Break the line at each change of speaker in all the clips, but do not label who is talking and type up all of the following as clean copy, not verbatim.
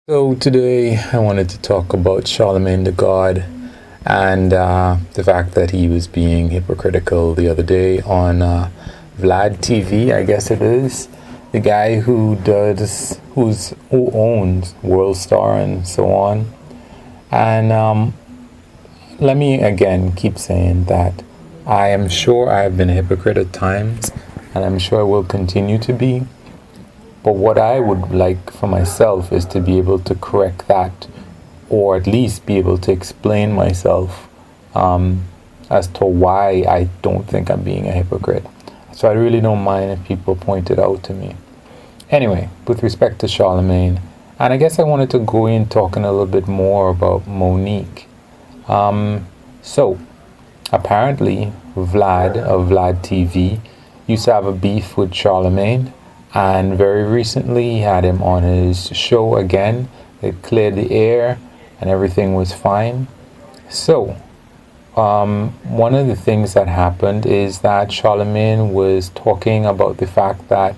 So today I wanted to talk about Charlamagne the God and the fact that he was being hypocritical the other day on Vlad TV, I guess it is, the guy who owns World Star and so on. And let me again keep saying that I am sure I have been a hypocrite at times, and I'm sure I will continue to be. But what I would like for myself is to be able to correct that, or at least be able to explain myself as to why I don't think I'm being a hypocrite. So I really don't mind if people point it out to me. Anyway, with respect to Charlamagne, and I guess I wanted to go in talking a little bit more about Monique. So apparently Vlad of Vlad TV used to have a beef with Charlamagne. And very recently, he had him on his show again. It cleared the air and everything was fine. So, one of the things that happened is that Charlamagne was talking about the fact that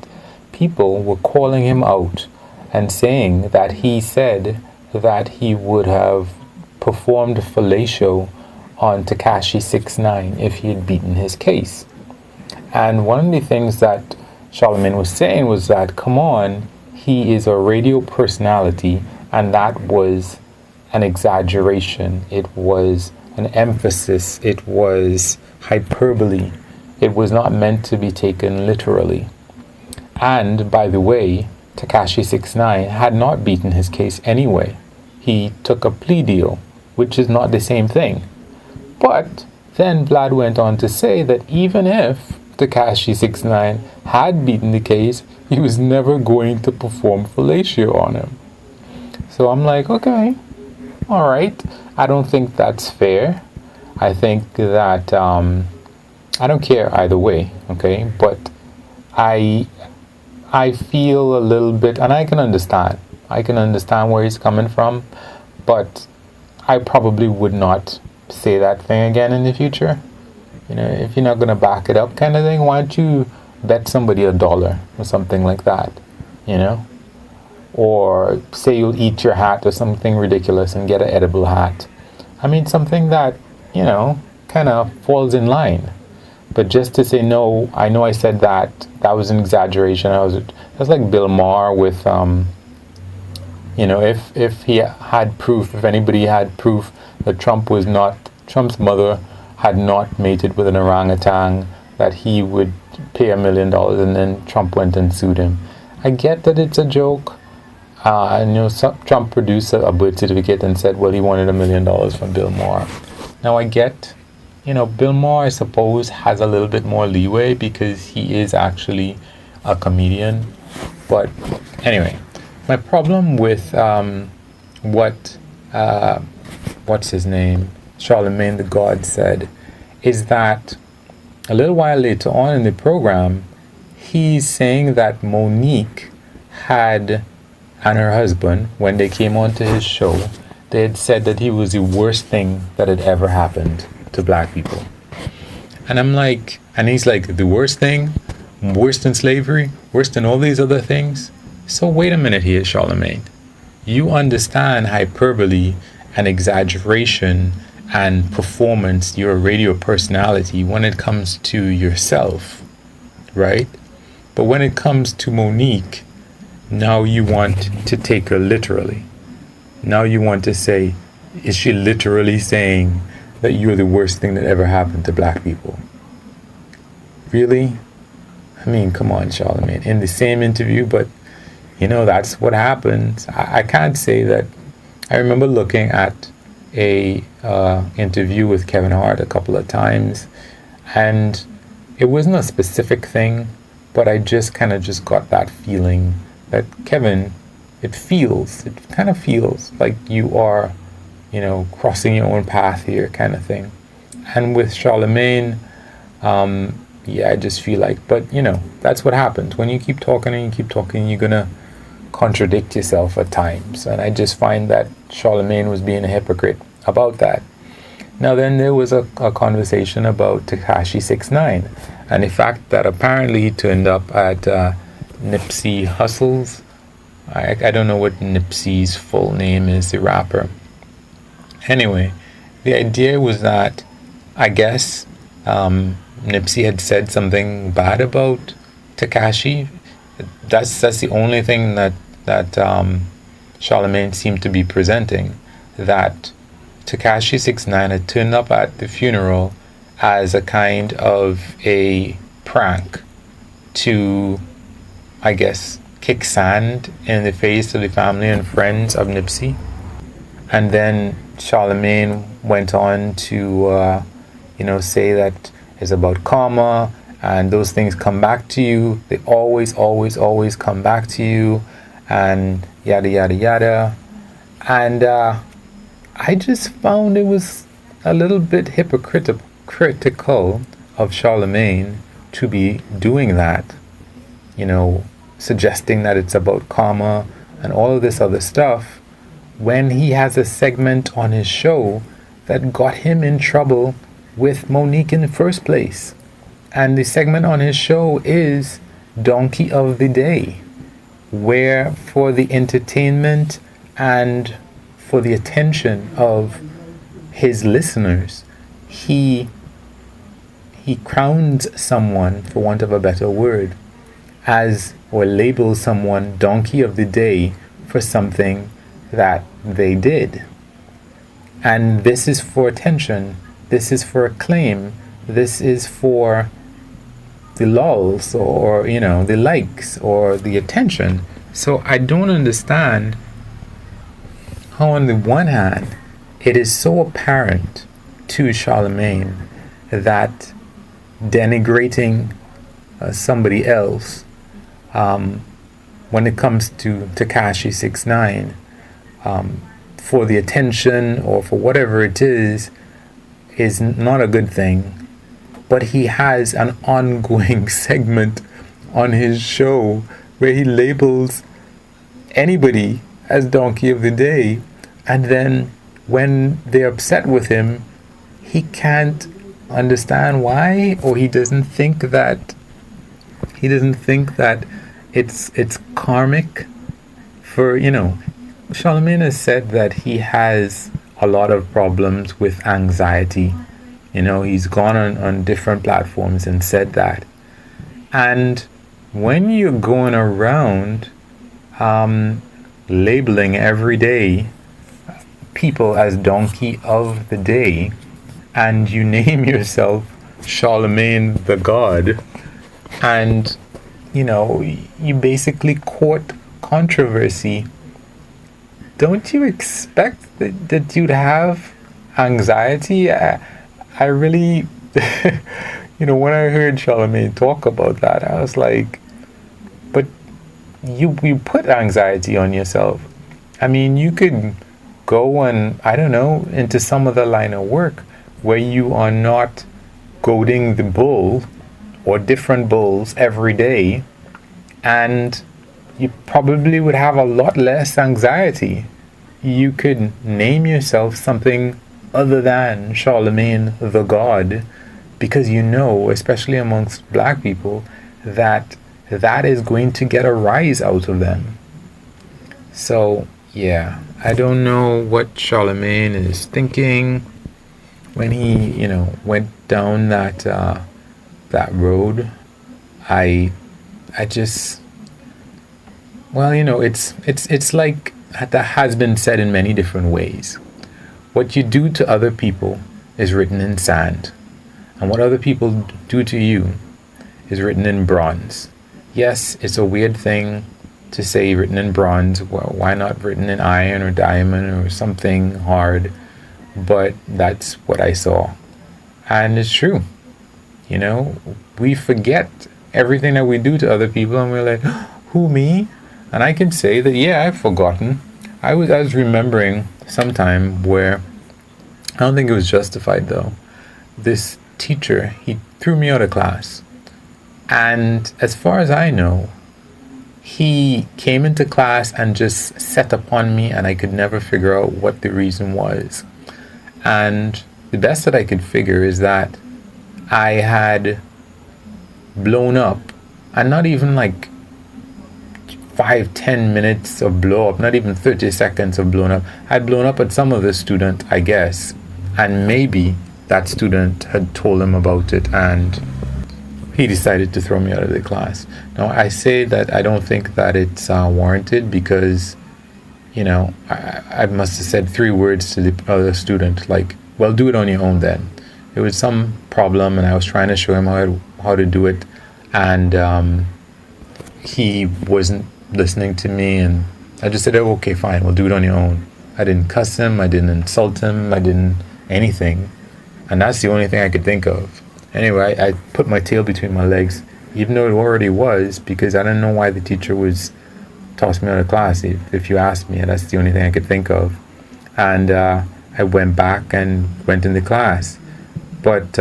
people were calling him out and saying that he said that he would have performed fellatio on Tekashi 6ix9ine if he had beaten his case. And one of the things that Charlamagne was saying was that, come on, he is a radio personality, and that was an exaggeration. It was an emphasis. It was hyperbole. It was not meant to be taken literally. And, by the way, Tekashi 6ix9ine had not beaten his case anyway. He took a plea deal, which is not the same thing. But then Vlad went on to say that even if Tekashi 6ix9ine had beaten the case, he was never going to perform fellatio on him. So I'm like, okay, all right. I don't think that's fair. I think that I don't care either way, okay. But I feel a little bit, and I can understand. I can understand where he's coming from, but I probably would not say that thing again in the future. You know, if you're not going to back it up kind of thing, why don't you bet somebody $1 or something like that, you know? Or say you'll eat your hat or something ridiculous and get an edible hat. I mean, something that, you know, kind of falls in line. But just to say, no, I know I said that was an exaggeration. That's like Bill Maher with, you know, if he had proof, if anybody had proof that Trump's mother had not mated with an orangutan, that he would pay $1 million, and then Trump went and sued him. I get that it's a joke. And you know, Trump produced a birth certificate and said, well, he wanted $1 million from Bill Maher. Now I get, you know, Bill Maher, I suppose, has a little bit more leeway because he is actually a comedian. But anyway, my problem with what's his name, Charlamagne the God said, is that a little while later on in the program, he's saying that Monique and her husband, when they came onto his show, they had said that he was the worst thing that had ever happened to black people. And I'm like, and he's like, the worst thing? Worse than slavery? Worse than all these other things? So wait a minute here, Charlamagne. You understand hyperbole and exaggeration and performance. You're a radio personality when it comes to yourself, right? But when it comes to Monique, now you want to take her literally. Now you want to say, is she literally saying that you're the worst thing that ever happened to black people? Really? I mean, come on, Charlamagne. In the same interview, but you know, that's what happens. I can't say that. I remember looking at a interview with Kevin Hart a couple of times, and it wasn't a specific thing, but I just kind of got that feeling that Kevin, it kind of feels like you are, you know, crossing your own path here kind of thing. And with Charlamagne, yeah, I just feel like, but you know, that's what happens when you keep talking and you keep talking, you're gonna contradict yourself at times. And I just find that Charlamagne was being a hypocrite about that. Now then there was a conversation about Tekashi 6ix9ine and the fact that apparently he turned up at Nipsey Hussle's I don't know what Nipsey's full name is, the rapper. Anyway, the idea was that I guess Nipsey had said something bad about Tekashi. That's the only thing that Charlamagne seemed to be presenting, that Tekashi 6ix9ine had turned up at the funeral as a kind of a prank to, I guess, kick sand in the face of the family and friends of Nipsey. And then Charlamagne went on to, say that it's about karma, and those things come back to you. They always, always, always come back to you, and yada, yada, yada. And I just found it was a little bit hypocritical of Charlamagne to be doing that, suggesting that it's about karma and all of this other stuff, when he has a segment on his show that got him in trouble with Monique in the first place. And the segment on his show is Donkey of the Day, where for the entertainment and for the attention of his listeners, he crowns someone, for want of a better word, as, or labels someone Donkey of the Day for something that they did. And this is for attention, this is for acclaim, this is for the lulz, or the likes, or the attention. So I don't understand how, on the one hand, it is so apparent to Charlamagne that denigrating somebody else, when it comes to Tekashi 6ix9ine, for the attention or for whatever it is not a good thing. But he has an ongoing segment on his show where he labels anybody as Donkey of the Day, and then when they're upset with him, he can't understand why, or he doesn't think that it's karmic. For Charlamagne has said that he has a lot of problems with anxiety. He's gone on different platforms and said that. And when you're going around labeling every day people as Donkey of the Day, and you name yourself Charlamagne the God, and you basically court controversy, don't you expect that you'd have anxiety? I really, when I heard Charlamagne talk about that, I was like, but you put anxiety on yourself. I mean, you could go and, I don't know, into some other line of work where you are not goading the bull or different bulls every day, and you probably would have a lot less anxiety. You could name yourself something other than Charlamagne the God, because especially amongst black people, that is going to get a rise out of them. So yeah, I don't know what Charlamagne is thinking when he went down that road. I just, it's like that has been said in many different ways. What you do to other people is written in sand, and what other people do to you is written in bronze. Yes, it's a weird thing to say written in bronze. Well, why not written in iron or diamond or something hard? But that's what I saw, and it's true. We forget everything that we do to other people, and we're like, who, me? And I can say that, yeah, I've forgotten. I was remembering sometime where, I don't think it was justified though, this teacher, he threw me out of class. And as far as I know, he came into class and just set upon me, and I could never figure out what the reason was. And the best that I could figure is that I had blown up, and not even like 5-10 minutes of blow up, not even 30 seconds of blown up. I'd blown up at some of the student, I guess, and maybe that student had told him about it and he decided to throw me out of the class. Now, I say that I don't think that it's warranted because, you know, I must have said 3 words to the other student, like, well, do it on your own then. It was some problem and I was trying to show him how to do it, and he wasn't listening to me, and I just said, oh, okay, fine, we'll do it on your own. I didn't cuss him, I didn't insult him, I didn't anything, and that's the only thing I could think of. Anyway, I put my tail between my legs, even though it already was, because I didn't know why the teacher was tossing me out of class. If you ask me, that's the only thing I could think of. And I went back and went into class. But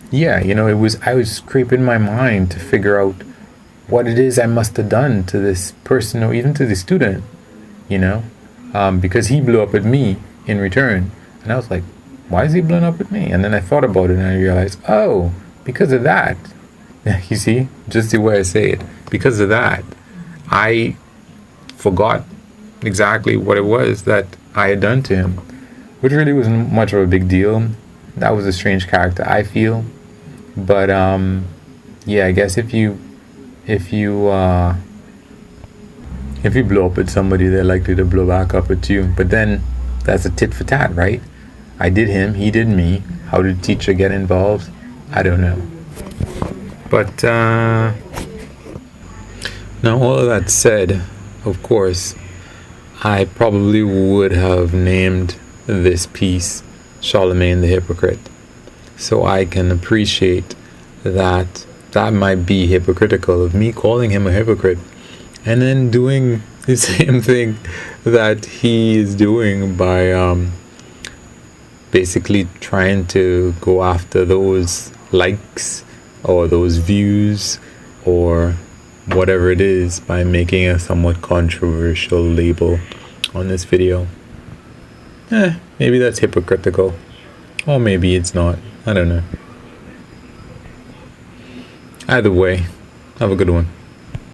yeah, you know, I was scraping my mind to figure out what it is I must have done to this person or even to the student, you know, because he blew up at me in return. And I was like, why is he blowing up at me? And then I thought about it and I realized, oh, because of that. You see, just the way I say it, because of that, I forgot exactly what it was that I had done to him, which really wasn't much of a big deal. That was a strange character, I feel. But yeah, I guess if you blow up at somebody, they're likely to blow back up at you. But then that's a tit for tat, right? I did him, he did me. How did the teacher get involved? I don't know. But now all of that said, of course, I probably would have named this piece Charlamagne the Hypocrite, so I can appreciate that might be hypocritical of me calling him a hypocrite and then doing the same thing that he is doing by basically trying to go after those likes or those views or whatever it is by making a somewhat controversial label on this video. Maybe that's hypocritical, or maybe it's not. I don't know. Either way, have a good one.